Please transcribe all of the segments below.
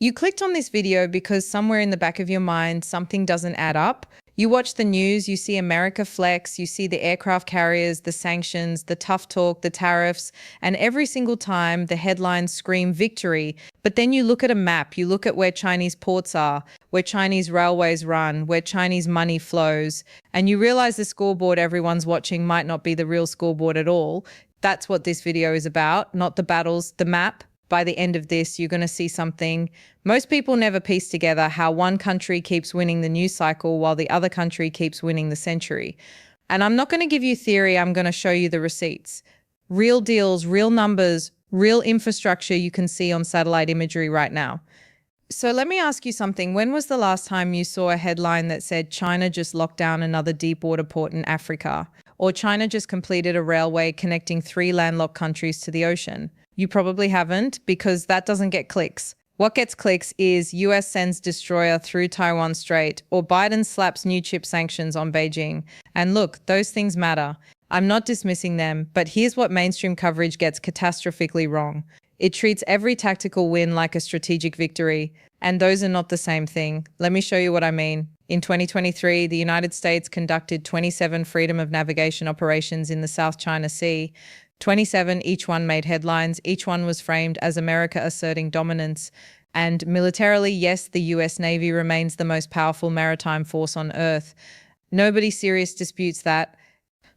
You clicked on this video because somewhere in the back of your mind, something doesn't add up. You watch the news, you see America flex, you see the aircraft carriers, the sanctions, the tough talk, the tariffs, and every single time the headlines scream victory. But then you look at a map, you look at where Chinese ports are, where Chinese railways run, where Chinese money flows, and you realize the scoreboard everyone's watching might not be the real scoreboard at all. That's what this video is about, not the battles, the map. By the end of this, you're going to see something most people never piece together: how one country keeps winning the news cycle while the other country keeps winning the century. And I'm not going to give you theory, I'm going to show you the receipts. Real deals, real numbers, real infrastructure you can see on satellite imagery right now. So let me ask you something. When was the last time you saw a headline that said China just locked down another deep water port in Africa? Or China just completed a railway connecting 3 landlocked countries to the ocean? You probably haven't, because that doesn't get clicks. What gets clicks is US sends destroyer through Taiwan Strait, or Biden slaps new chip sanctions on Beijing. And look, those things matter. I'm not dismissing them, but here's what mainstream coverage gets catastrophically wrong. It treats every tactical win like a strategic victory, and those are not the same thing. Let me show you what I mean. In 2023, the United States conducted 27 freedom of navigation operations in the South China Sea. 27, each one made headlines. Each one was framed as America asserting dominance. And militarily, yes, the US Navy remains the most powerful maritime force on Earth. Nobody serious disputes that.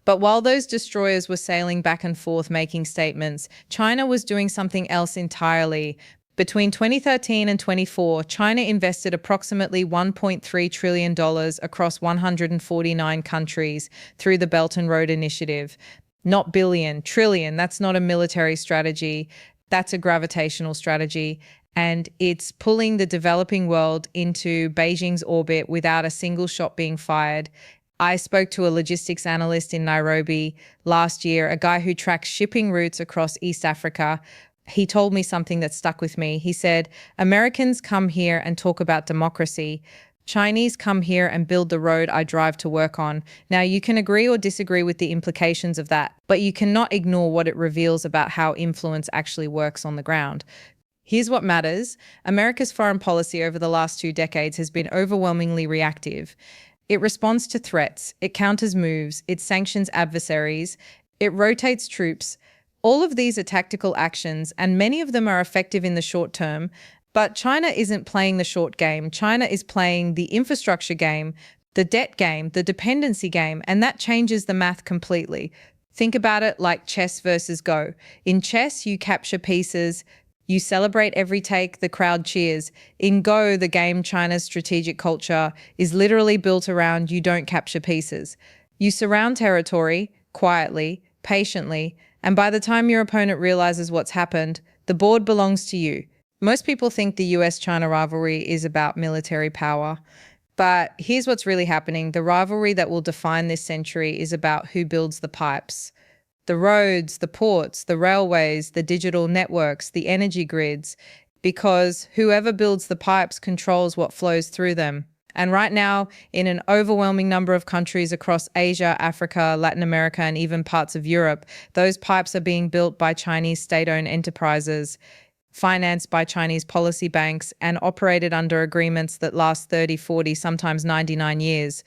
But while those destroyers were sailing back and forth making statements, China was doing something else entirely. Between 2013 and 24, China invested approximately $1.3 trillion across 149 countries through the Belt and Road Initiative. Not billion, trillion. That's not a military strategy. That's a gravitational strategy. And it's pulling the developing world into Beijing's orbit without a single shot being fired. I spoke to a logistics analyst in Nairobi last year, a guy who tracks shipping routes across East Africa. He told me something that stuck with me. He said, Americans come here and talk about democracy. Chinese come here and build the road I drive to work on. Now, you can agree or disagree with the implications of that, but you cannot ignore what it reveals about how influence actually works on the ground. Here's what matters. America's foreign policy over the last 2 decades has been overwhelmingly reactive. It responds to threats, it counters moves, it sanctions adversaries, it rotates troops. All of these are tactical actions, and many of them are effective in the short term. But China isn't playing the short game. China is playing the infrastructure game, the debt game, the dependency game, and that changes the math completely. Think about it like chess versus Go. In chess, you capture pieces, you celebrate every take, the crowd cheers. In Go, the game, China's strategic culture is literally built around you don't capture pieces. You surround territory, quietly, patiently, and by the time your opponent realizes what's happened, the board belongs to you. Most people think the US-China rivalry is about military power, but here's what's really happening. The rivalry that will define this century is about who builds the pipes. The roads, the ports, the railways, the digital networks, the energy grids, because whoever builds the pipes controls what flows through them. And right now, in an overwhelming number of countries across Asia, Africa, Latin America, and even parts of Europe, those pipes are being built by Chinese state-owned enterprises, financed by Chinese policy banks, and operated under agreements that last 30, 40, sometimes 99 years.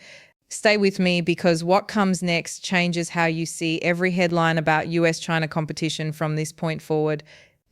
Stay with me, because what comes next changes how you see every headline about US-China competition from this point forward.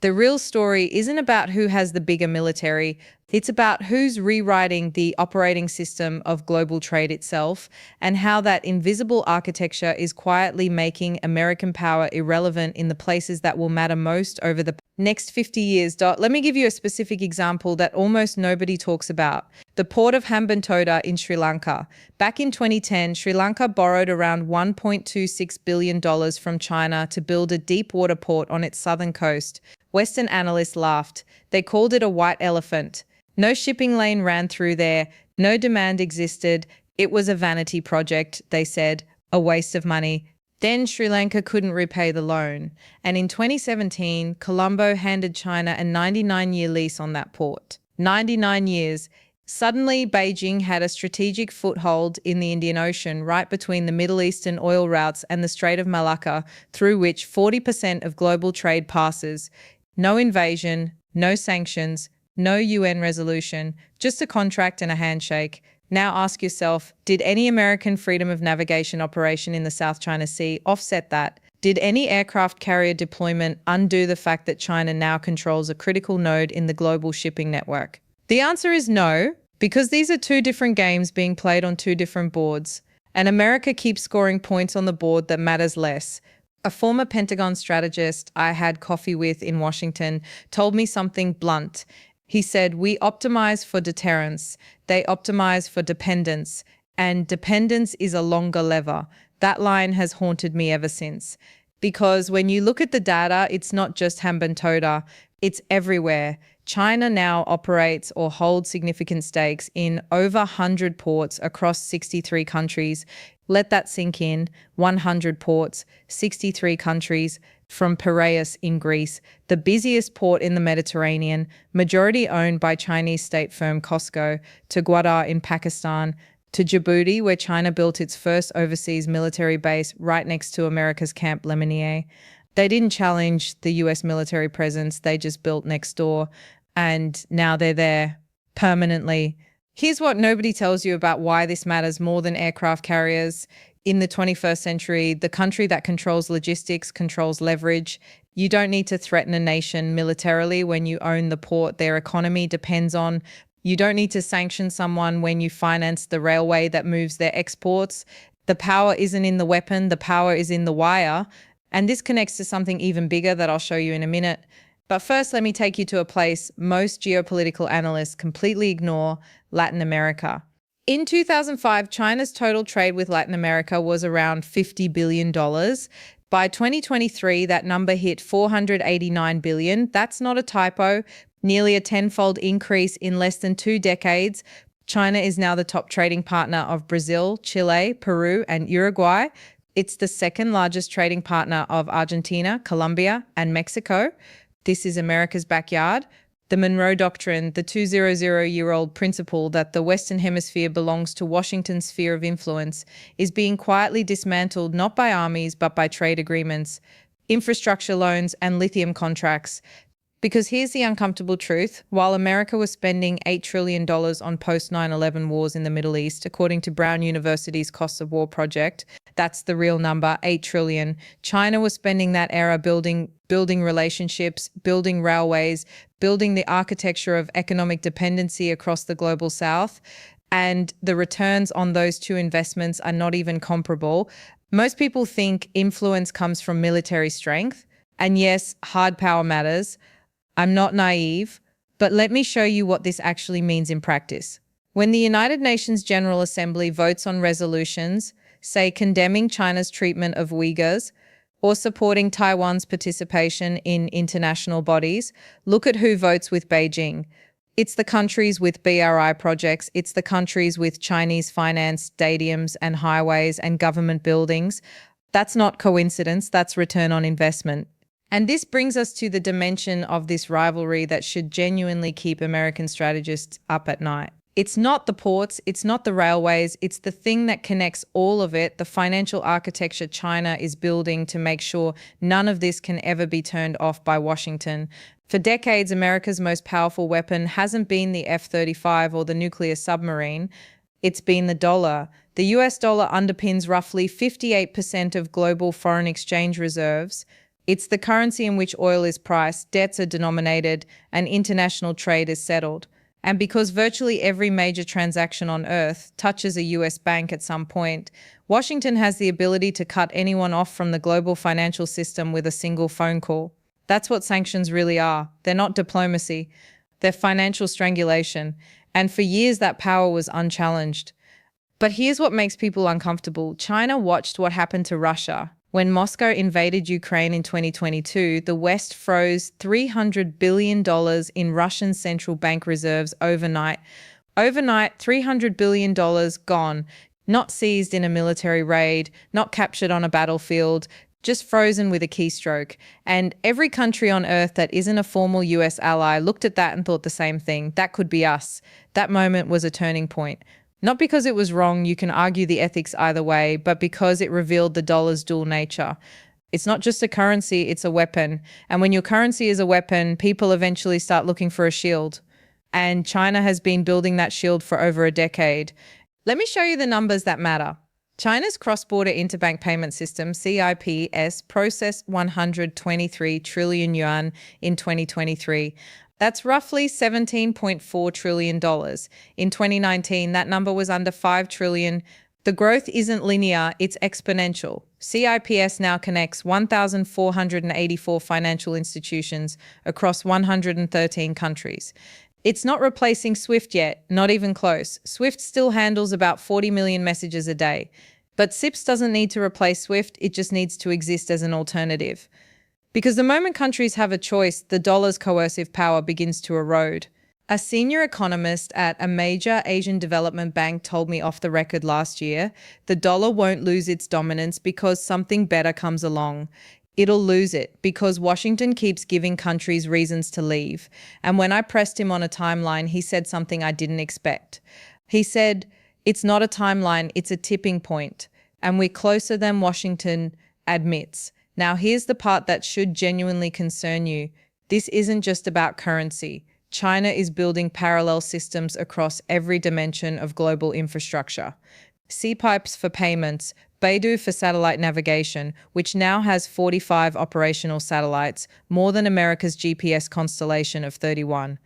The real story isn't about who has the bigger military. It's about who's rewriting the operating system of global trade itself, and how that invisible architecture is quietly making American power irrelevant in the places that will matter most over the next 50 years. Let me give you a specific example that almost nobody talks about. The port of Hambantota in Sri Lanka. Back in 2010, Sri Lanka borrowed around $1.26 billion from China to build a deep water port on its southern coast. Western analysts laughed. They called it a white elephant. No shipping lane ran through there. No demand existed. It was a vanity project, they said, a waste of money. Then Sri Lanka couldn't repay the loan. And in 2017, Colombo handed China a 99-year lease on that port. 99 years. Suddenly, Beijing had a strategic foothold in the Indian Ocean, right between the Middle Eastern oil routes and the Strait of Malacca, through which 40% of global trade passes. No invasion, no sanctions, no UN resolution, just a contract and a handshake. Now ask yourself, did any American freedom of navigation operation in the South China Sea offset that? Did any aircraft carrier deployment undo the fact that China now controls a critical node in the global shipping network? The answer is no, because these are two different games being played on two different boards, and America keeps scoring points on the board that matters less. A former Pentagon strategist I had coffee with in Washington told me something blunt. He said, "We optimize for deterrence, they optimize for dependence, and dependence is a longer lever." That line has haunted me ever since. Because when you look at the data, it's not just Hambantota, it's everywhere. China now operates or holds significant stakes in over 100 ports across 63 countries. Let that sink in. 100 ports, 63 countries, from Piraeus in Greece, the busiest port in the Mediterranean, majority owned by Chinese state firm COSCO, to Gwadar in Pakistan, to Djibouti, where China built its first overseas military base right next to America's Camp Lemonnier. They didn't challenge the US military presence, they just built next door, and now they're there permanently. Here's what nobody tells you about why this matters more than aircraft carriers. In the 21st century, the country that controls logistics controls leverage. You don't need to threaten a nation militarily when you own the port their economy depends on. You don't need to sanction someone when you finance the railway that moves their exports. The power isn't in the weapon, the power is in the wire. And this connects to something even bigger that I'll show you in a minute. But first, let me take you to a place most geopolitical analysts completely ignore: Latin America. In 2005, China's total trade with Latin America was around $50 billion. By 2023, that number hit $489 billion. That's not a typo. Nearly a tenfold increase in less than 2 decades. China is now the top trading partner of Brazil, Chile, Peru, and Uruguay. It's the second largest trading partner of Argentina, Colombia, and Mexico. This is America's backyard. The Monroe Doctrine, the 200-year-old principle that the Western Hemisphere belongs to Washington's sphere of influence, is being quietly dismantled not by armies but by trade agreements, infrastructure loans, and lithium contracts. Because here's the uncomfortable truth. While America was spending $8 trillion on post-9/11 wars in the Middle East, according to Brown University's Costs of War project, that's the real number, $8 trillion. China was spending that era building relationships, building railways, building the architecture of economic dependency across the global south. And the returns on those two investments are not even comparable. Most people think influence comes from military strength. And yes, hard power matters. I'm not naive, but let me show you what this actually means in practice. When the United Nations General Assembly votes on resolutions, say condemning China's treatment of Uyghurs or supporting Taiwan's participation in international bodies, look at who votes with Beijing. It's the countries with BRI projects, it's the countries with Chinese-financed stadiums and highways and government buildings. That's not coincidence, that's return on investment. And this brings us to the dimension of this rivalry that should genuinely keep American strategists up at night. It's not the ports, it's not the railways, it's the thing that connects all of it, the financial architecture China is building to make sure none of this can ever be turned off by Washington. For decades, America's most powerful weapon hasn't been the F-35 or the nuclear submarine, it's been the dollar. The US dollar underpins roughly 58% of global foreign exchange reserves. It's the currency in which oil is priced, debts are denominated, and international trade is settled. And because virtually every major transaction on Earth touches a US bank at some point, Washington has the ability to cut anyone off from the global financial system with a single phone call. That's what sanctions really are. They're not diplomacy. They're financial strangulation. And for years, that power was unchallenged. But here's what makes people uncomfortable. China watched what happened to Russia. When Moscow invaded Ukraine in 2022, the West froze $300 billion in Russian central bank reserves overnight. Overnight, $300 billion gone, not seized in a military raid, not captured on a battlefield, just frozen with a keystroke. And every country on Earth that isn't a formal US ally looked at that and thought the same thing. That could be us. That moment was a turning point. Not because it was wrong, you can argue the ethics either way, but because it revealed the dollar's dual nature. It's not just a currency, it's a weapon. And when your currency is a weapon, people eventually start looking for a shield. And China has been building that shield for over a decade. Let me show you the numbers that matter. China's cross-border interbank payment system, CIPS, processed 123 trillion yuan in 2023. That's roughly $17.4 trillion. In 2019, that number was under 5 trillion. The growth isn't linear, it's exponential. CIPS now connects 1,484 financial institutions across 113 countries. It's not replacing SWIFT yet, not even close. SWIFT still handles about 40 million messages a day. But CIPS doesn't need to replace SWIFT, it just needs to exist as an alternative. Because the moment countries have a choice, the dollar's coercive power begins to erode. A senior economist at a major Asian development bank told me off the record last year, the dollar won't lose its dominance because something better comes along. It'll lose it because Washington keeps giving countries reasons to leave. And when I pressed him on a timeline, he said something I didn't expect. He said, "It's not a timeline, it's a tipping point. And we're closer than Washington admits." Now, here's the part that should genuinely concern you. This isn't just about currency. China is building parallel systems across every dimension of global infrastructure. CIPS for payments, Beidou for satellite navigation, which now has 45 operational satellites, more than America's GPS constellation of 31.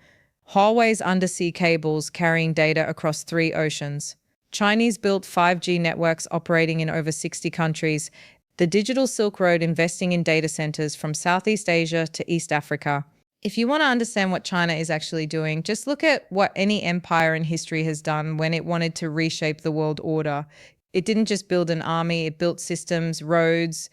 Huawei's undersea cables carrying data across 3 oceans. Chinese-built 5G networks operating in over 60 countries. The Digital Silk Road investing in data centers from Southeast Asia to East Africa. If you want to understand what China is actually doing, just look at what any empire in history has done when it wanted to reshape the world order. It didn't just build an army, it built systems, roads,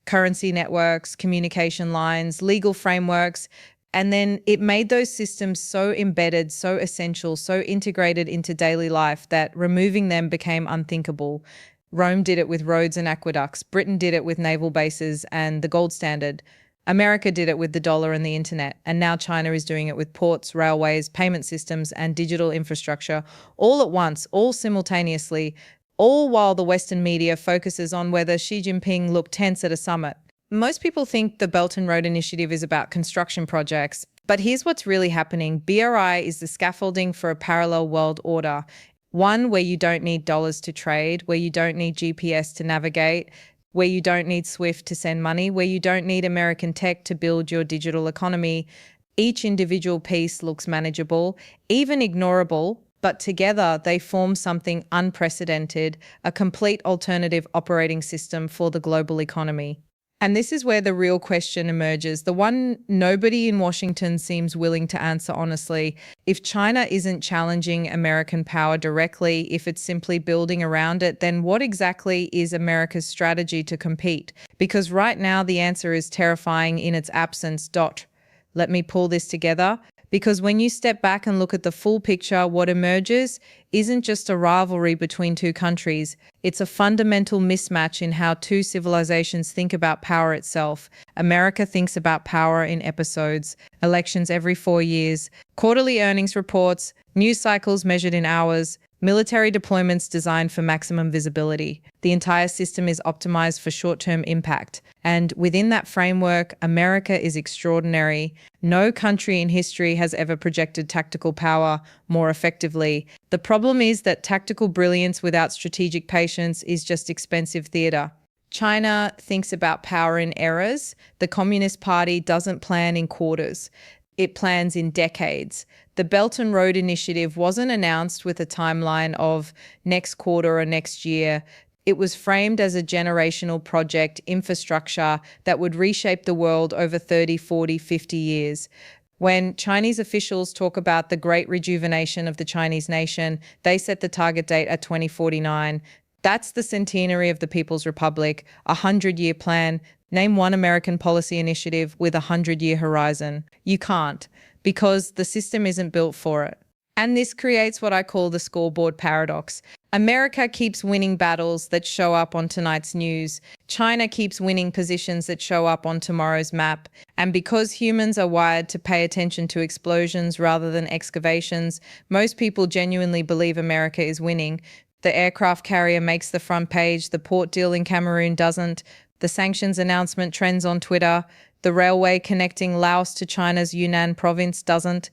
currency networks, communication lines, legal frameworks, and then it made those systems so embedded, so essential, so integrated into daily life that removing them became unthinkable. Rome did it with roads and aqueducts. Britain did it with naval bases and the gold standard. America did it with the dollar and the internet. And now China is doing it with ports, railways, payment systems, and digital infrastructure, all at once, all simultaneously, all while the Western media focuses on whether Xi Jinping looked tense at a summit. Most people think the Belt and Road Initiative is about construction projects, but here's what's really happening. BRI is the scaffolding for a parallel world order, one where you don't need dollars to trade, where you don't need GPS to navigate, where you don't need SWIFT to send money, where you don't need American tech to build your digital economy. Each individual piece looks manageable, even ignorable, but together they form something unprecedented, a complete alternative operating system for the global economy. And this is where the real question emerges, the one nobody in Washington seems willing to answer honestly. If China isn't challenging American power directly, if it's simply building around it, then what exactly is America's strategy to compete? Because right now the answer is terrifying in its absence. Let me pull this together. Because when you step back and look at the full picture, what emerges isn't just a rivalry between two countries. It's a fundamental mismatch in how two civilizations think about power itself. America thinks about power in episodes, elections every 4 years, quarterly earnings reports, news cycles measured in hours, military deployments designed for maximum visibility. The entire system is optimized for short-term impact. And within that framework, America is extraordinary. No country in history has ever projected tactical power more effectively. The problem is that tactical brilliance without strategic patience is just expensive theater. China thinks about power in eras. The Communist Party doesn't plan in quarters. It plans in decades. The Belt and Road Initiative wasn't announced with a timeline of next quarter or next year. It was framed as a generational project, infrastructure that would reshape the world over 30, 40, 50 years. When Chinese officials talk about the great rejuvenation of the Chinese nation, they set the target date at 2049. That's the centenary of the People's Republic, a 100-year plan. Name one American policy initiative with a 100-year horizon. You can't, because the system isn't built for it. And this creates what I call the scoreboard paradox. America keeps winning battles that show up on tonight's news. China keeps winning positions that show up on tomorrow's map. And because humans are wired to pay attention to explosions rather than excavations, most people genuinely believe America is winning. The aircraft carrier makes the front page, the port deal in Cameroon doesn't. The sanctions announcement trends on Twitter. The railway connecting Laos to China's Yunnan province doesn't.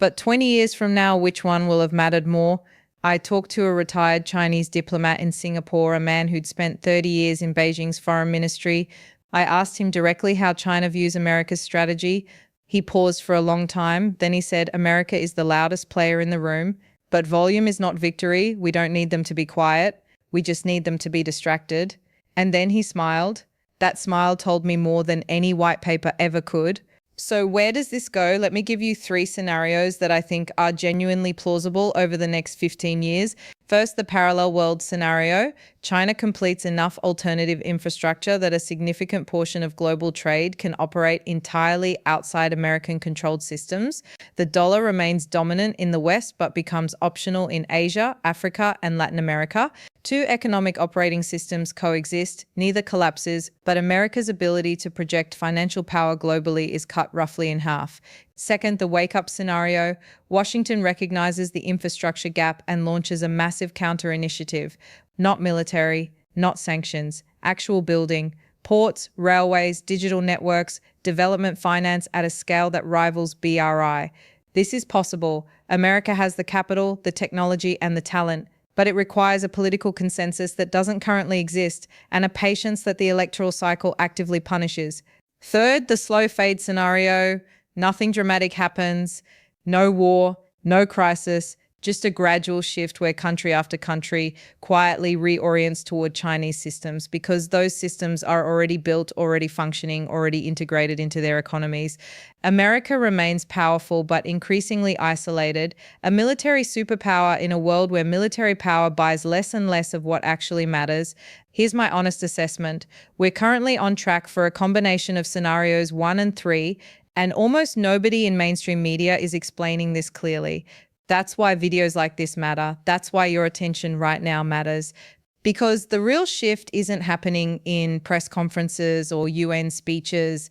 But 20 years from now, which one will have mattered more? I talked to a retired Chinese diplomat in Singapore, a man who'd spent 30 years in Beijing's foreign ministry. I asked him directly how China views America's strategy. He paused for a long time. Then he said, America is the loudest player in the room, but volume is not victory. We don't need them to be quiet. We just need them to be distracted. And then he smiled. That smile told me more than any white paper ever could. So where does this go? Let me give you 3 scenarios that I think are genuinely plausible over the next 15 years. First, the parallel world scenario. China completes enough alternative infrastructure that a significant portion of global trade can operate entirely outside American-controlled systems. The dollar remains dominant in the West but becomes optional in Asia, Africa, and Latin America. 2 economic operating systems coexist, neither collapses, but America's ability to project financial power globally is cut roughly in half. Second, the wake-up scenario. Washington recognizes the infrastructure gap and launches a massive counter-initiative. Not military, not sanctions, actual building, ports, railways, digital networks, development finance at a scale that rivals BRI. This is possible. America has the capital, the technology, and the talent, but it requires a political consensus that doesn't currently exist and a patience that the electoral cycle actively punishes. Third, the slow fade scenario. Nothing dramatic happens, no war, no crisis, just a gradual shift where country after country quietly reorients toward Chinese systems because those systems are already built, already functioning, already integrated into their economies. America remains powerful but increasingly isolated, a military superpower in a world where military power buys less and less of what actually matters. Here's my honest assessment. We're currently on track for a combination of scenarios 1 and 3, and almost nobody in mainstream media is explaining this clearly. That's why videos like this matter. That's why your attention right now matters. Because the real shift isn't happening in press conferences or UN speeches.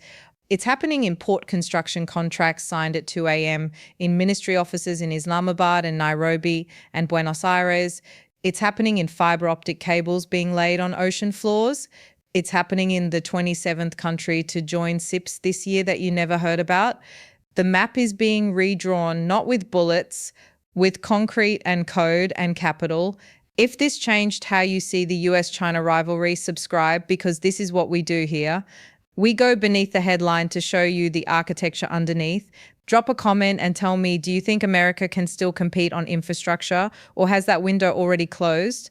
It's happening in port construction contracts signed at 2 a.m., in ministry offices in Islamabad and Nairobi and Buenos Aires. It's happening in fiber optic cables being laid on ocean floors. It's happening in the 27th country to join CIPS this year that you never heard about. The map is being redrawn, not with bullets, with concrete and code and capital. If this changed how you see the US-China rivalry, subscribe, because this is what we do here. We go beneath the headline to show you the architecture underneath. Drop a comment and tell me, do you think America can still compete on infrastructure, or has that window already closed?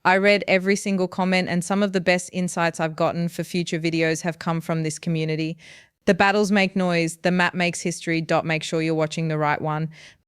I read every single comment, and some of the best insights I've gotten for future videos have come from this community. The battles make noise, the map makes history. Make sure you're watching the right one.